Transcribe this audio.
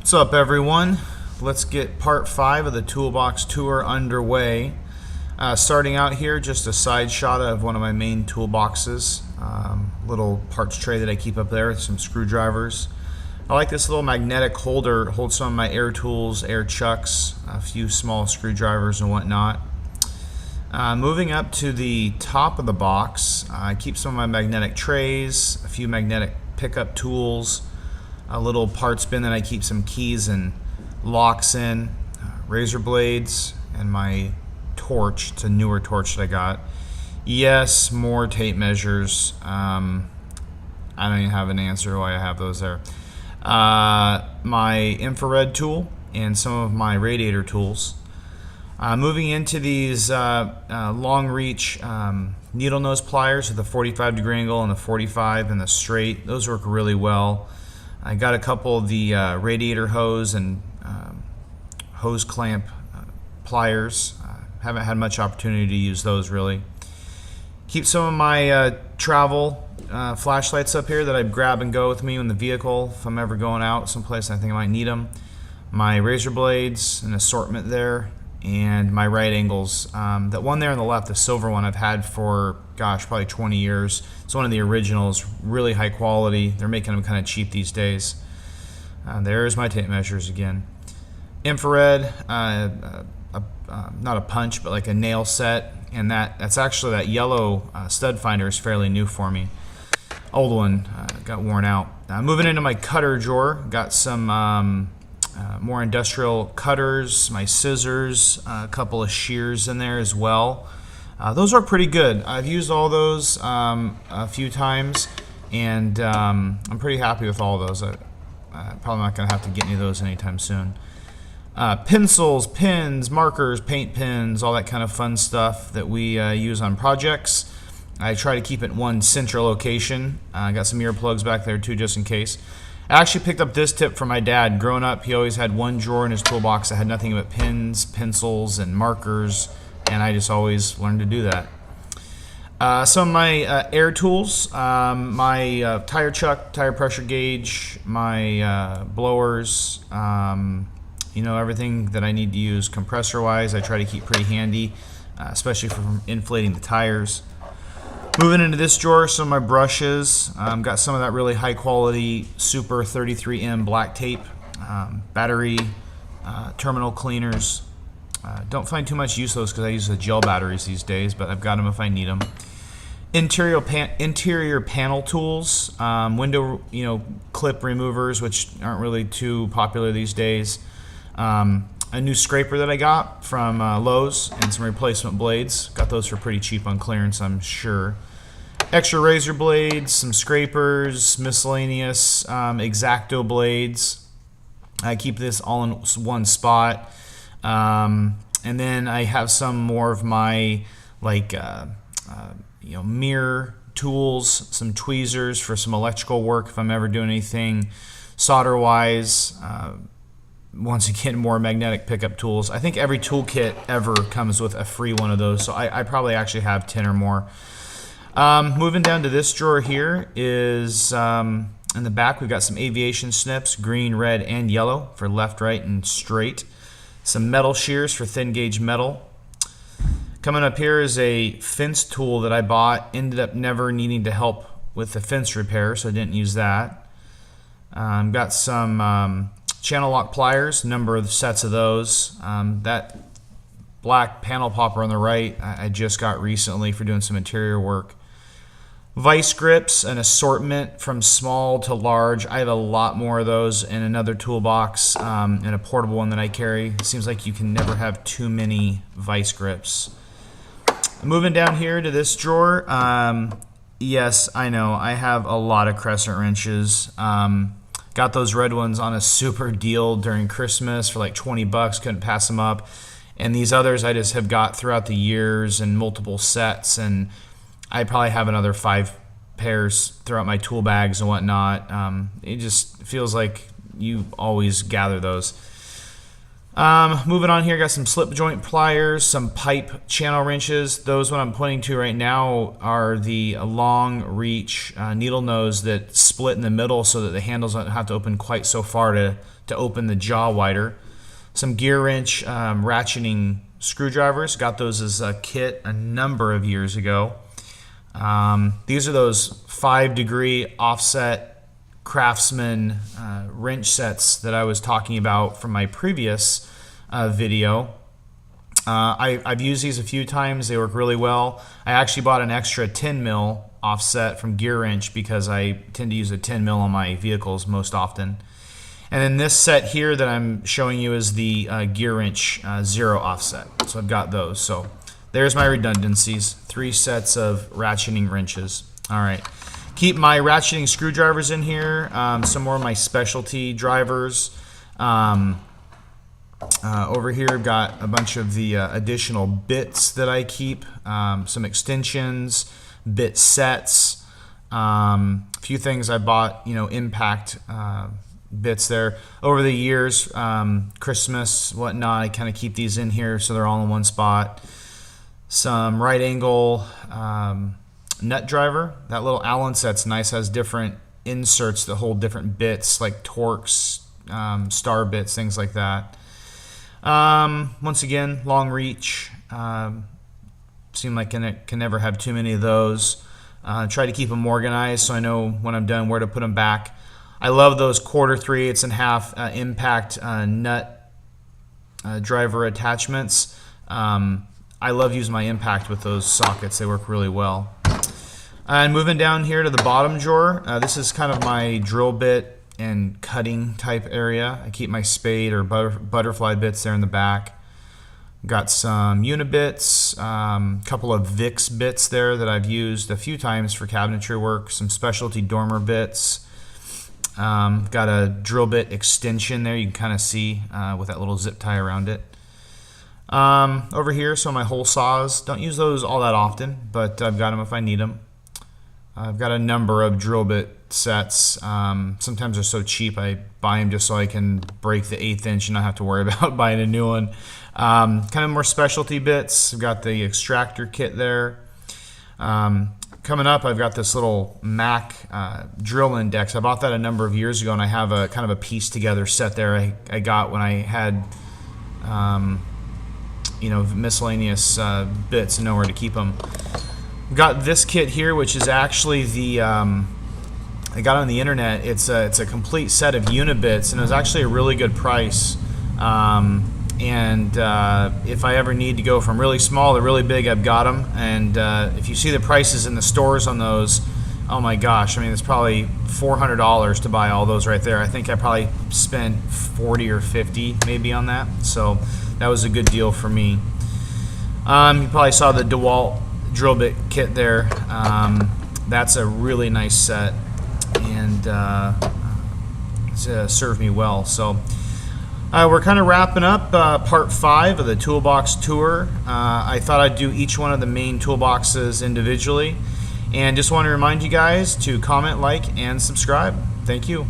What's up, everyone? Let's get part 5 of the toolbox tour underway. Starting out here, just a side shot of one of my main toolboxes. Little parts tray that I keep up there with some screwdrivers. I like this little magnetic holder. It holds some of my air tools, air chucks, a few small screwdrivers and whatnot. Moving up to the top of the box, I keep some of my magnetic trays, a few magnetic pickup tools, a little parts bin that I keep some keys and locks in, razor blades, and my torch. It's a newer torch that I got. Yes, more tape measures. I don't even have an answer why I have those there. My infrared tool and some of my radiator tools. Moving into these long reach needle nose pliers with the 45-degree angle and the 45 and the straight. Those work really well. I got a couple of the radiator hose and hose clamp pliers. Haven't had much opportunity to use those really. Keep some of my travel flashlights up here that I grab and go with me in the vehicle if I'm ever going out someplace and I think I might need them. My razor blades, an assortment there, and my right angles. That one there on the left, the silver one, I've had for, gosh, probably 20 years. It's one of the originals, really high quality. They're making them kind of cheap these days. There's my tape measures again. Infrared, not a punch, but like a nail set, and that's actually that yellow stud finder is fairly new for me. Old one got worn out. Moving into my cutter drawer, got some more industrial cutters, my scissors, a couple of shears in there as well. Those are pretty good. I've used all those a few times, and I'm pretty happy with all of those. I'm probably not going to have to get any of those anytime soon. Pencils, pens, markers, paint pens, all that kind of fun stuff that we use on projects. I try to keep it in one central location. I got some earplugs back there too, just in case. I actually picked up this tip from my dad. Growing up, he always had one drawer in his toolbox that had nothing but pens, pencils, and markers, and I just always learned to do that. Some of my air tools, my tire chuck, tire pressure gauge, my blowers, everything that I need to use compressor-wise, I try to keep pretty handy, especially for inflating the tires. Moving into this drawer, some of my brushes. Got some of that really high quality Super 33M black tape, battery, terminal cleaners. Don't find too much use of those because I use the gel batteries these days, but I've got them if I need them. Interior panel tools, window clip removers, which aren't really too popular these days. A new scraper that I got from Lowe's, and some replacement blades. Got those for pretty cheap on clearance, I'm sure. Extra razor blades, some scrapers, miscellaneous X-Acto blades. I keep this all in one spot. And then I have some more of my mirror tools, some tweezers for some electrical work if I'm ever doing anything solder-wise. Once again, more magnetic pickup tools. I think every toolkit ever comes with a free one of those, so I probably actually have 10 or more. Moving down to this drawer here is, in the back, we've got some aviation snips, green, red, and yellow for left, right, and straight. Some metal shears for thin gauge metal. Coming up here is a fence tool that I bought. Ended up never needing to help with the fence repair, so I didn't use that. Got some channel lock pliers, number of sets of those. That black panel popper on the right I just got recently for doing some interior work. Vice grips, an assortment from small to large. I have a lot more of those in another toolbox, and a portable one that I carry. It seems like you can never have too many vice grips. Moving down here to this drawer, yes, I know, I have a lot of crescent wrenches. Got those red ones on a super deal during Christmas for like 20 bucks, couldn't pass them up. And these others I just have got throughout the years in multiple sets, and I probably have another 5 pairs throughout my tool bags and whatnot. It just feels like you always gather those. Moving on here, got some slip joint pliers, some pipe channel wrenches. Those what I'm pointing to right now are the long reach needle nose that split in the middle so that the handles don't have to open quite so far to open the jaw wider. Some gear wrench ratcheting screwdrivers. Got those as a kit a number of years ago. These are those 5-degree offset Craftsman wrench sets that I was talking about from my previous video. I've used these a few times. They work really well. I actually bought an extra 10 mil offset from Gear Wrench because I tend to use a 10 mil on my vehicles most often. And then this set here that I'm showing you is the Gear Wrench 0 offset. So I've got those. So there's my redundancies. 3 sets of ratcheting wrenches. All right. Keep my ratcheting screwdrivers in here, some more of my specialty drivers. Over here I've got a bunch of the additional bits that I keep, some extensions, bit sets, a few things I bought, impact bits there. Over the years, Christmas, whatnot, I kind of keep these in here so they're all in one spot. Some right angle nut driver. That little Allen set's nice, has different inserts that hold different bits like Torx, star bits, things like that. Once again, long reach. Seem like I can never have too many of those. Try to keep them organized so I know when I'm done where to put them back. I love those 1/4, 3/8, and half impact nut driver attachments. I love using my impact with those sockets. They work really well. And moving down here to the bottom drawer, this is kind of my drill bit and cutting type area. I keep my spade or butterfly bits there in the back. Got some unibits, couple of Vicks bits there that I've used a few times for cabinetry work, some specialty dormer bits. Got a drill bit extension there you can kind of see with that little zip tie around it. Over here, some of my hole saws. Don't use those all that often, but I've got them if I need them. I've got a number of drill bit sets. Sometimes they're so cheap I buy them just so I can break the 1/8 inch and not have to worry about buying a new one. Kind of more specialty bits. I've got the extractor kit there. Coming up, I've got this little Mac drill index. I bought that a number of years ago, and I have a kind of a piece together set there I got when I had miscellaneous bits and nowhere to keep them. Got this kit here, which is actually the I got on the internet. It's a complete set of unibits, and it was actually a really good price. If I ever need to go from really small to really big, I've got them. And if you see the prices in the stores on those, oh my gosh, I mean, it's probably $400 to buy all those right there. I think I probably spent 40 or 50 maybe on that, so that was a good deal for me. You probably saw the DeWalt drill bit kit there. That's a really nice set, and it's served me well. So we're kind of wrapping up part 5 of the toolbox tour. I thought I'd do each one of the main toolboxes individually, and just want to remind you guys to comment, like, and subscribe. Thank you.